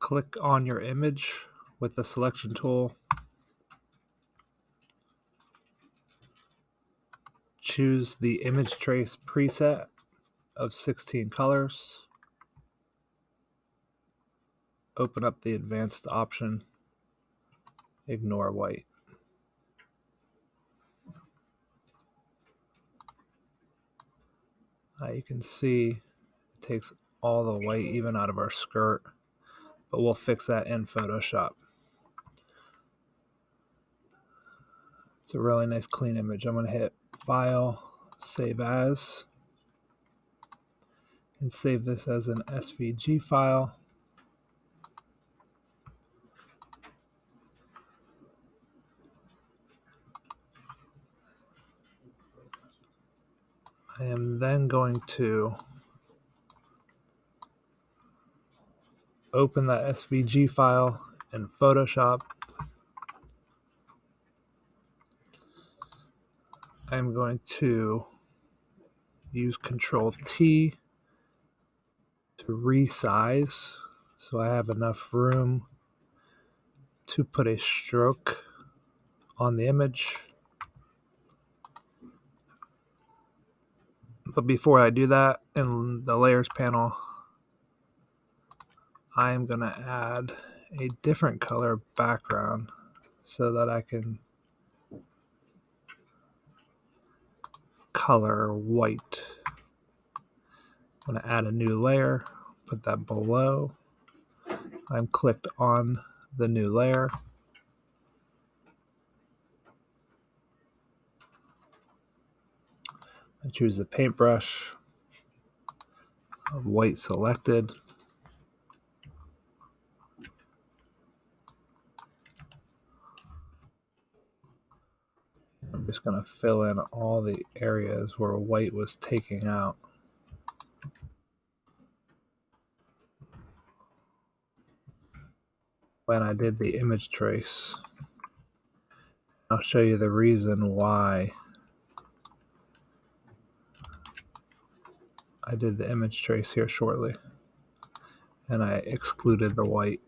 Click on your image with the selection tool. Choose the image trace preset of 16 colors. Open up the advanced option. Ignore white. You can see it takes all the white even out of our skirt, but we'll fix that in Photoshop. It's a really nice clean image. I'm going to hit File, Save As, and save this as an SVG file. I am then going to open that SVG file in Photoshop. I'm going to use Control T to resize so I have enough room to put a stroke on the image. But before I do that, in the layers panel, I'm going to add a different color background so that I can color white. I'm going to add a new layer, put that below. I'm clicked on the new layer. I choose the paintbrush, white selected. I'm just going to fill in all the areas where white was taking out. When I did the image trace, I'll show you the reason why I did the image trace here shortly, and I excluded the white.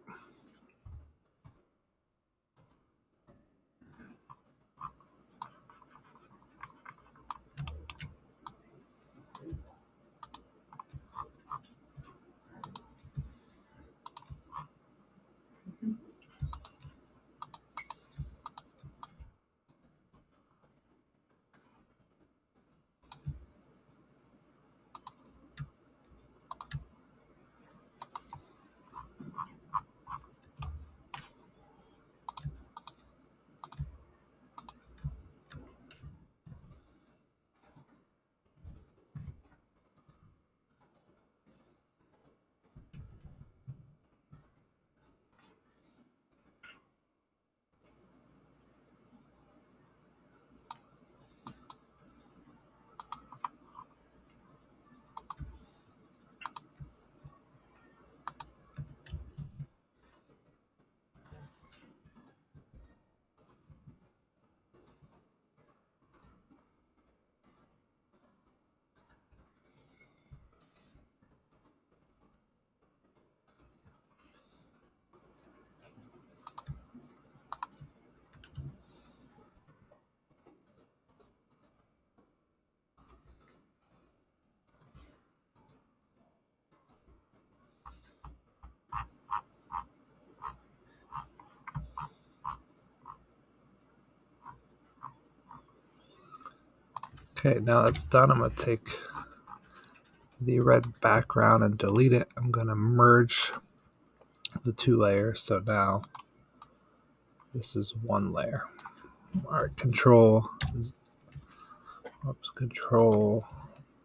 Okay, now that's done. I'm going to take the red background and delete it. I'm going to merge the two layers. So now this is one layer. All right, Control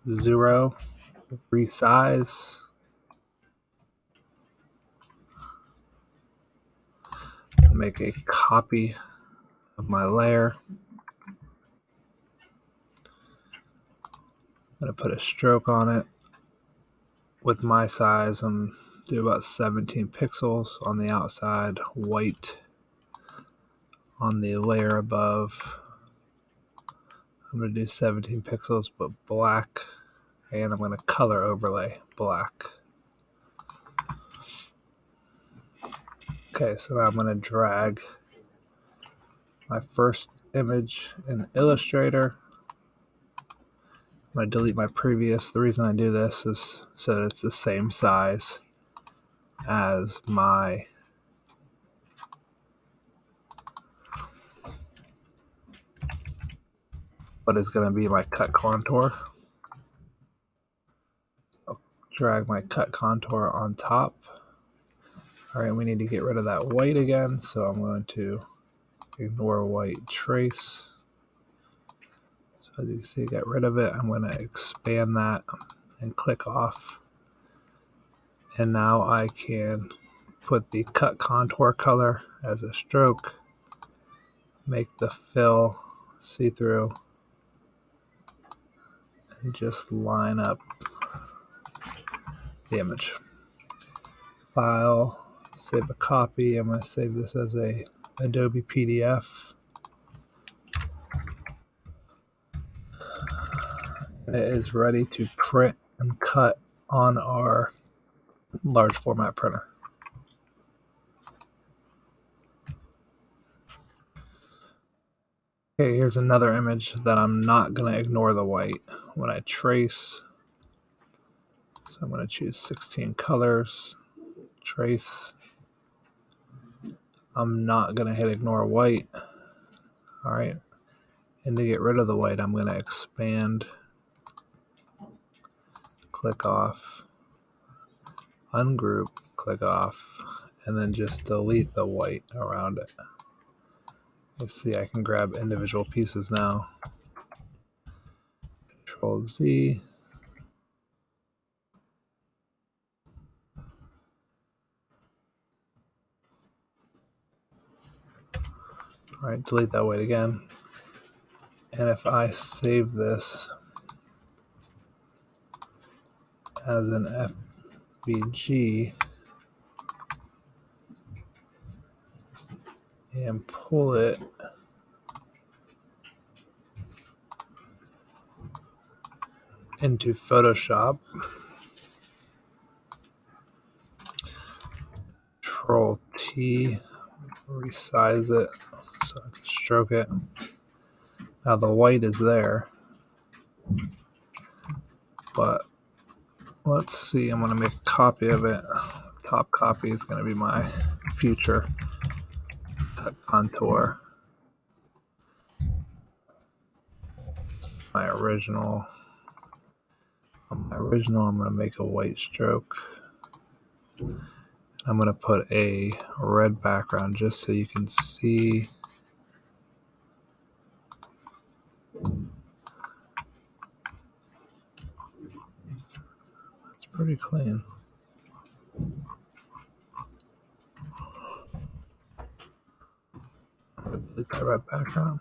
0, resize. Make a copy of my layer. I'm going to put a stroke on it with my size and do about 17 pixels on the outside, white on the layer above. I'm going to do 17 pixels but black, and I'm going to color overlay black. Okay, so now I'm going to drag my first image in Illustrator. I'm going to delete my previous. The reason I do this is so that it's the same size as my what is going to be my cut contour. I'll drag my cut contour on top. All right, we need to get rid of that white again, so I'm going to ignore white trace. So as you can see, get rid of it. I'm going to expand that and click off. And now I can put the cut contour color as a stroke, make the fill see-through, and just line up the image. File, save a copy. I'm going to save this as a Adobe PDF. It is ready to print and cut on our large format printer. Okay, here's another image that I'm not going to ignore the white. When I trace, so I'm going to choose 16 colors, trace. I'm not going to hit ignore white. All right. And to get rid of the white, I'm going to expand, click off, ungroup, click off, and then just delete the white around it. Let's see, I can grab individual pieces now. Control Z. All right, delete that white again. And if I save this as an FBG and pull it into Photoshop, Control T, resize it so I can stroke it. Now the white is there, but let's see, I'm going to make a copy of it. The top copy is going to be my future cut contour. My original. On my original, I'm going to make a white stroke. I'm going to put a red background just so you can see. It's pretty clean. I'm going to delete that red background.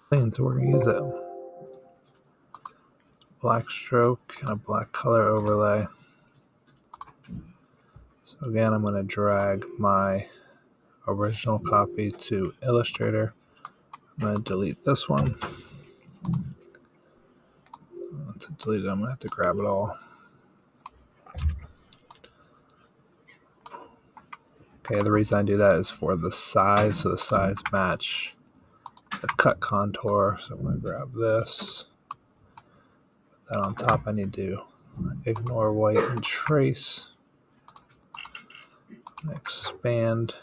Clean, so we're going to use it. Black stroke and a black color overlay. So again, I'm going to drag my original copy to Illustrator. I'm going to delete this one. To delete it, I'm going to have to grab it all. Okay, the reason I do that is for the size, so the size match the cut contour. So I'm going to grab this. Then on top, I need to ignore white and trace. Expand.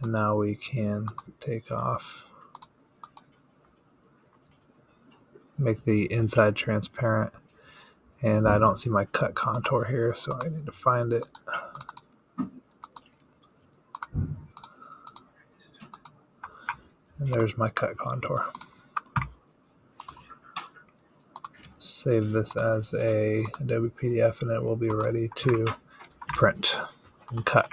And now we can take off. Make the inside transparent. And I don't see my cut contour here, so I need to find it. And there's my cut contour. Save this as a Adobe PDF and it will be ready to print and cut.